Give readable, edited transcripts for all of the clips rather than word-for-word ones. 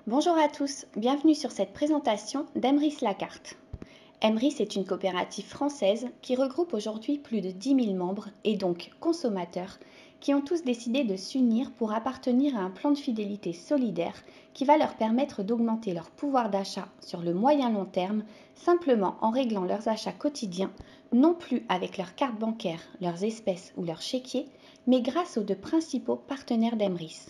Bonjour à tous, bienvenue sur cette présentation d'Emrys la carte. Emrys est une coopérative française qui regroupe aujourd'hui plus de 10 000 membres et donc consommateurs qui ont tous décidé de s'unir pour appartenir à un plan de fidélité solidaire qui va leur permettre d'augmenter leur pouvoir d'achat sur le moyen long terme simplement en réglant leurs achats quotidiens, non plus avec leurs cartes bancaires, leurs espèces ou leurs chéquiers, mais grâce aux deux principaux partenaires d'Emrys.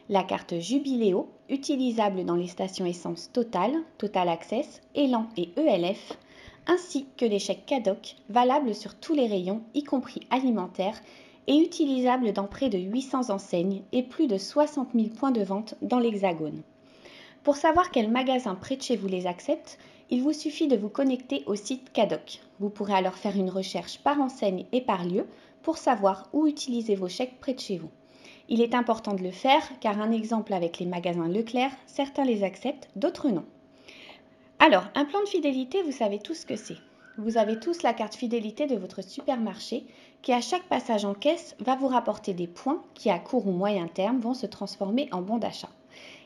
La carte Jubiléo, utilisable dans les stations essence Total, Total Access, Elan et ELF, ainsi que les chèques Cadoc, valables sur tous les rayons, y compris alimentaires, et utilisable dans près de 800 enseignes et plus de 60 000 points de vente dans l'Hexagone. Pour savoir quel magasin près de chez vous les accepte, il vous suffit de vous connecter au site Cadoc. Vous pourrez alors faire une recherche par enseigne et par lieu pour savoir où utiliser vos chèques près de chez vous. Il est important de le faire car un exemple avec les magasins Leclerc, certains les acceptent, d'autres non. Alors, un plan de fidélité, vous savez tous ce que c'est. Vous avez tous la carte fidélité de votre supermarché qui à chaque passage en caisse va vous rapporter des points qui à court ou moyen terme vont se transformer en bons d'achat.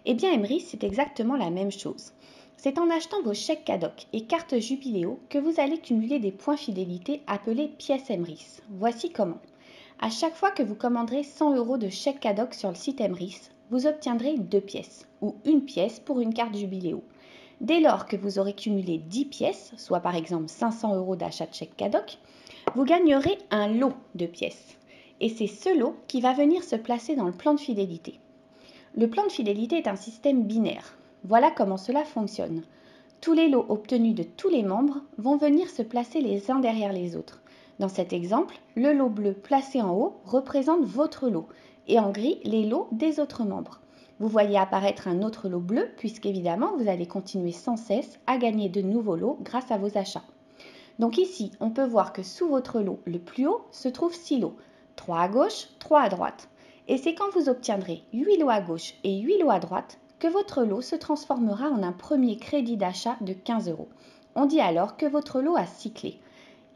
Eh bien Emrys, c'est exactement la même chose. C'est en achetant vos chèques Cadoc et cartes Jubiléo que vous allez cumuler des points fidélité appelés pièces Emrys. Voici comment. À chaque fois que vous commanderez 100 € de chèque Cadoc sur le site Emrys, vous obtiendrez 2 pièces ou une pièce pour une carte Jubiléo. Dès lors que vous aurez cumulé 10 pièces, soit par exemple 500 € d'achat de chèque Cadoc, vous gagnerez un lot de pièces. Et c'est ce lot qui va venir se placer dans le plan de fidélité. Le plan de fidélité est un système binaire. Voilà comment cela fonctionne. Tous les lots obtenus de tous les membres vont venir se placer les uns derrière les autres. Dans cet exemple, le lot bleu placé en haut représente votre lot et en gris les lots des autres membres. Vous voyez apparaître un autre lot bleu puisqu'évidemment vous allez continuer sans cesse à gagner de nouveaux lots grâce à vos achats. Donc ici, on peut voir que sous votre lot le plus haut se trouvent 6 lots, 3 à gauche, 3 à droite. Et c'est quand vous obtiendrez 8 lots à gauche et 8 lots à droite que votre lot se transformera en un premier crédit d'achat de 15 €. On dit alors que votre lot a cyclé.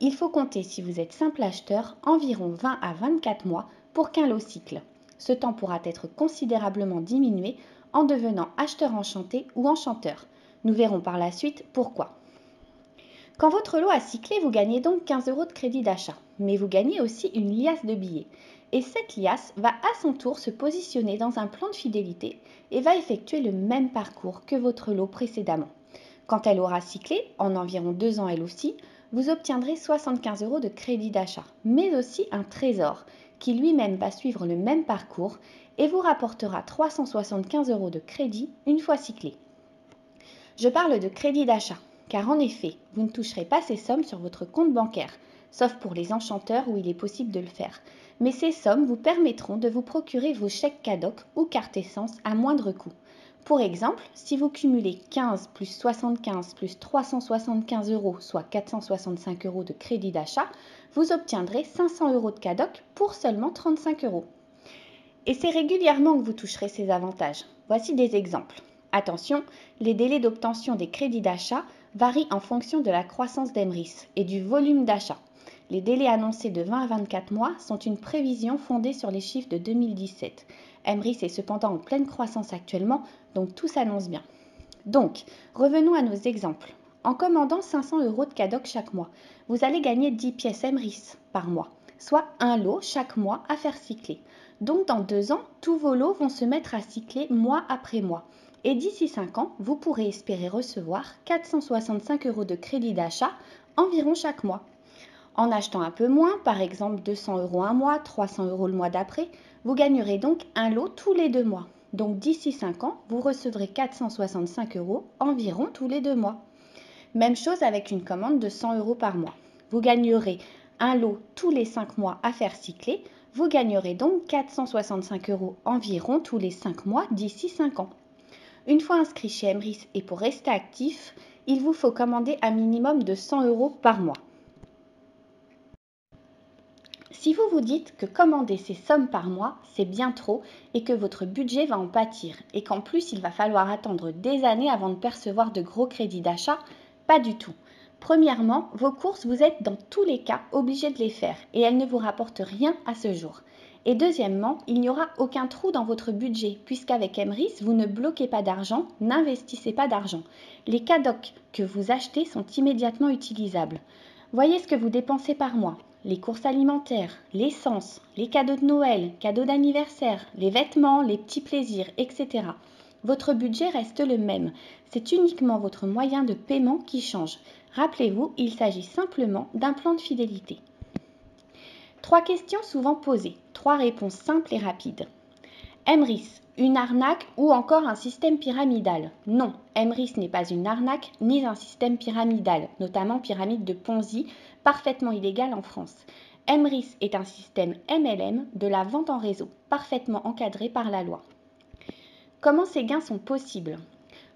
Il faut compter, si vous êtes simple acheteur, environ 20 à 24 mois pour qu'un lot cycle. Ce temps pourra être considérablement diminué en devenant acheteur enchanté ou enchanteur. Nous verrons par la suite pourquoi. Quand votre lot a cyclé, vous gagnez donc 15 € de crédit d'achat, mais vous gagnez aussi une liasse de billets. Et cette liasse va à son tour se positionner dans un plan de fidélité et va effectuer le même parcours que votre lot précédemment. Quand elle aura cyclé, en environ 2 ans elle aussi, vous obtiendrez 75 € de crédit d'achat, mais aussi un trésor qui lui-même va suivre le même parcours et vous rapportera 375 € de crédit une fois cyclé. Je parle de crédit d'achat, car en effet, vous ne toucherez pas ces sommes sur votre compte bancaire, sauf pour les enchanteurs où il est possible de le faire. Mais ces sommes vous permettront de vous procurer vos chèques Cadoc ou carte essence à moindre coût. Pour exemple, si vous cumulez 15 plus 75 plus 375 €, soit 465 € de crédit d'achat, vous obtiendrez 500 € de Cadoc pour seulement 35 €. Et c'est régulièrement que vous toucherez ces avantages. Voici des exemples. Attention, les délais d'obtention des crédits d'achat varient en fonction de la croissance d'Emrys et du volume d'achat. Les délais annoncés de 20 à 24 mois sont une prévision fondée sur les chiffres de 2017. Emrys est cependant en pleine croissance actuellement, donc tout s'annonce bien. Donc, revenons à nos exemples. En commandant 500 € de Cadoc chaque mois, vous allez gagner 10 pièces Emrys par mois, soit un lot chaque mois à faire cycler. Donc dans 2 ans, tous vos lots vont se mettre à cycler mois après mois. Et d'ici 5 ans, vous pourrez espérer recevoir 465 € de crédit d'achat environ chaque mois. En achetant un peu moins, par exemple 200 € un mois, 300 € le mois d'après, vous gagnerez donc un lot tous les 2 mois. Donc d'ici 5 ans, vous recevrez 465 € environ tous les 2 mois. Même chose avec une commande de 100 € par mois. Vous gagnerez un lot tous les 5 mois à faire cycler. Vous gagnerez donc 465 € environ tous les 5 mois d'ici 5 ans. Une fois inscrit chez Emrys et pour rester actif, il vous faut commander un minimum de 100 € par mois. Si vous vous dites que commander ces sommes par mois, c'est bien trop et que votre budget va en pâtir et qu'en plus il va falloir attendre des années avant de percevoir de gros crédits d'achat, pas du tout. Premièrement, vos courses, vous êtes dans tous les cas obligé de les faire et elles ne vous rapportent rien à ce jour. Et deuxièmement, il n'y aura aucun trou dans votre budget, puisqu'avec Emrys, vous ne bloquez pas d'argent, n'investissez pas d'argent. Les CADOC que vous achetez sont immédiatement utilisables. Voyez ce que vous dépensez par mois. Les courses alimentaires, l'essence, les cadeaux de Noël, cadeaux d'anniversaire, les vêtements, les petits plaisirs, etc. Votre budget reste le même. C'est uniquement votre moyen de paiement qui change. Rappelez-vous, il s'agit simplement d'un plan de fidélité. 3 questions souvent posées, 3 réponses simples et rapides. Emrys, une arnaque ou encore un système pyramidal? Non, Emrys n'est pas une arnaque ni un système pyramidal, notamment pyramide de Ponzi, parfaitement illégale en France. Emrys est un système MLM de la vente en réseau, parfaitement encadré par la loi. Comment ces gains sont possibles?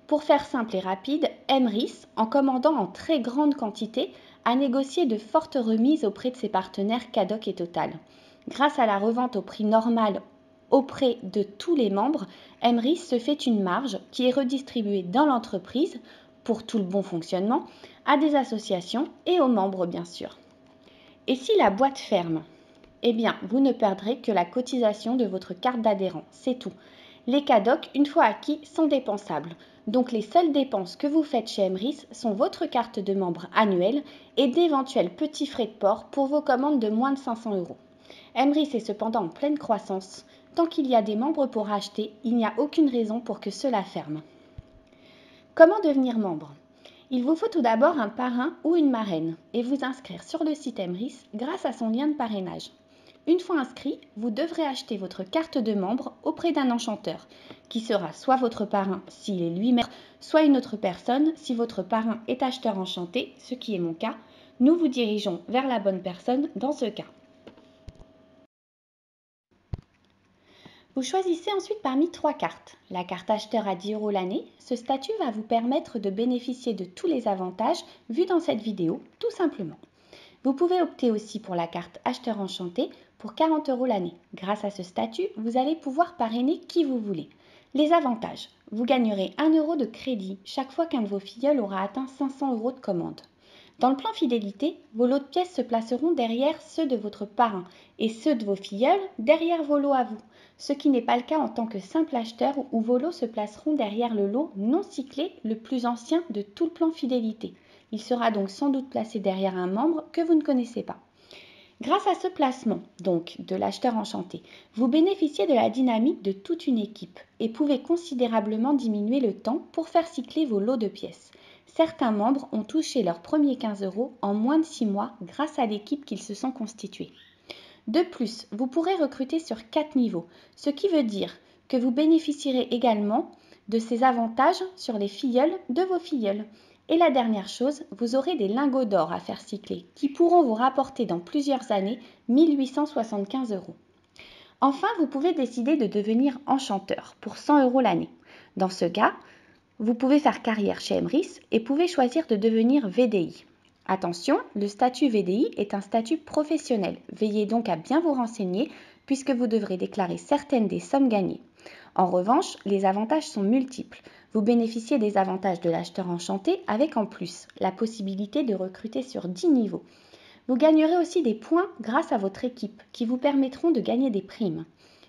Pour faire simple et rapide, Emrys, en commandant en très grande quantité, a négocié de fortes remises auprès de ses partenaires CADOC et Total. Grâce à la revente au prix normal auprès de tous les membres, Emrys se fait une marge qui est redistribuée dans l'entreprise, pour tout le bon fonctionnement, à des associations et aux membres bien sûr. Et si la boîte ferme? Eh bien, vous ne perdrez que la cotisation de votre carte d'adhérent, c'est tout. Les CADOC, une fois acquis, sont dépensables. Donc les seules dépenses que vous faites chez Emrys sont votre carte de membre annuelle et d'éventuels petits frais de port pour vos commandes de moins de 500 €. Emrys est cependant en pleine croissance. Tant qu'il y a des membres pour acheter, il n'y a aucune raison pour que cela ferme. Comment devenir membre? Il vous faut tout d'abord un parrain ou une marraine et vous inscrire sur le site Emrys grâce à son lien de parrainage. Une fois inscrit, vous devrez acheter votre carte de membre auprès d'un enchanteur, qui sera soit votre parrain s'il est lui-même, soit une autre personne si votre parrain est acheteur enchanté, ce qui est mon cas. Nous vous dirigeons vers la bonne personne dans ce cas. Vous choisissez ensuite parmi 3 cartes. La carte acheteur à 10 € l'année, ce statut va vous permettre de bénéficier de tous les avantages vus dans cette vidéo, tout simplement. Vous pouvez opter aussi pour la carte acheteur enchanté pour 40 € l'année. Grâce à ce statut, vous allez pouvoir parrainer qui vous voulez. Les avantages: vous gagnerez 1 € de crédit chaque fois qu'un de vos filleuls aura atteint 500 € de commande. Dans le plan fidélité, vos lots de pièces se placeront derrière ceux de votre parrain et ceux de vos filleuls derrière vos lots à vous, ce qui n'est pas le cas en tant que simple acheteur où vos lots se placeront derrière le lot non cyclé le plus ancien de tout le plan fidélité. Il sera donc sans doute placé derrière un membre que vous ne connaissez pas. Grâce à ce placement, donc de l'acheteur enchanté, vous bénéficiez de la dynamique de toute une équipe et pouvez considérablement diminuer le temps pour faire cycler vos lots de pièces. Certains membres ont touché leurs premiers 15 € en moins de 6 mois grâce à l'équipe qu'ils se sont constitués. De plus, vous pourrez recruter sur 4 niveaux, ce qui veut dire que vous bénéficierez également de ces avantages sur les filleuls de vos filleuls. Et la dernière chose, vous aurez des lingots d'or à faire cycler qui pourront vous rapporter dans plusieurs années 1 875 €. Enfin, vous pouvez décider de devenir enchanteur pour 100 € l'année. Dans ce cas, vous pouvez faire carrière chez Emrys et pouvez choisir de devenir VDI. Attention, le statut VDI est un statut professionnel. Veillez donc à bien vous renseigner puisque vous devrez déclarer certaines des sommes gagnées. En revanche, les avantages sont multiples. Vous bénéficiez des avantages de l'acheteur enchanté avec en plus la possibilité de recruter sur 10 niveaux. Vous gagnerez aussi des points grâce à votre équipe qui vous permettront de gagner des primes.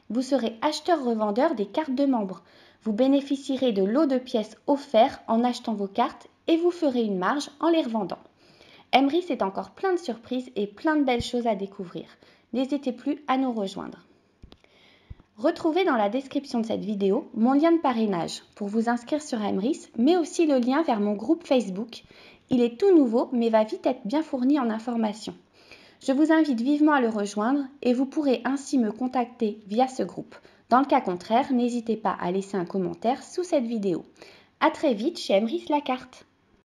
Vous serez acheteur-revendeur des cartes de membres. Vous bénéficierez de lots de pièces offerts en achetant vos cartes et vous ferez une marge en les revendant. Emrys est encore plein de surprises et plein de belles choses à découvrir. N'hésitez plus à nous rejoindre. Retrouvez dans la description de cette vidéo mon lien de parrainage pour vous inscrire sur Emrys, mais aussi le lien vers mon groupe Facebook. Il est tout nouveau, mais va vite être bien fourni en informations. Je vous invite vivement à le rejoindre et vous pourrez ainsi me contacter via ce groupe. Dans le cas contraire, n'hésitez pas à laisser un commentaire sous cette vidéo. À très vite chez Emrys la carte.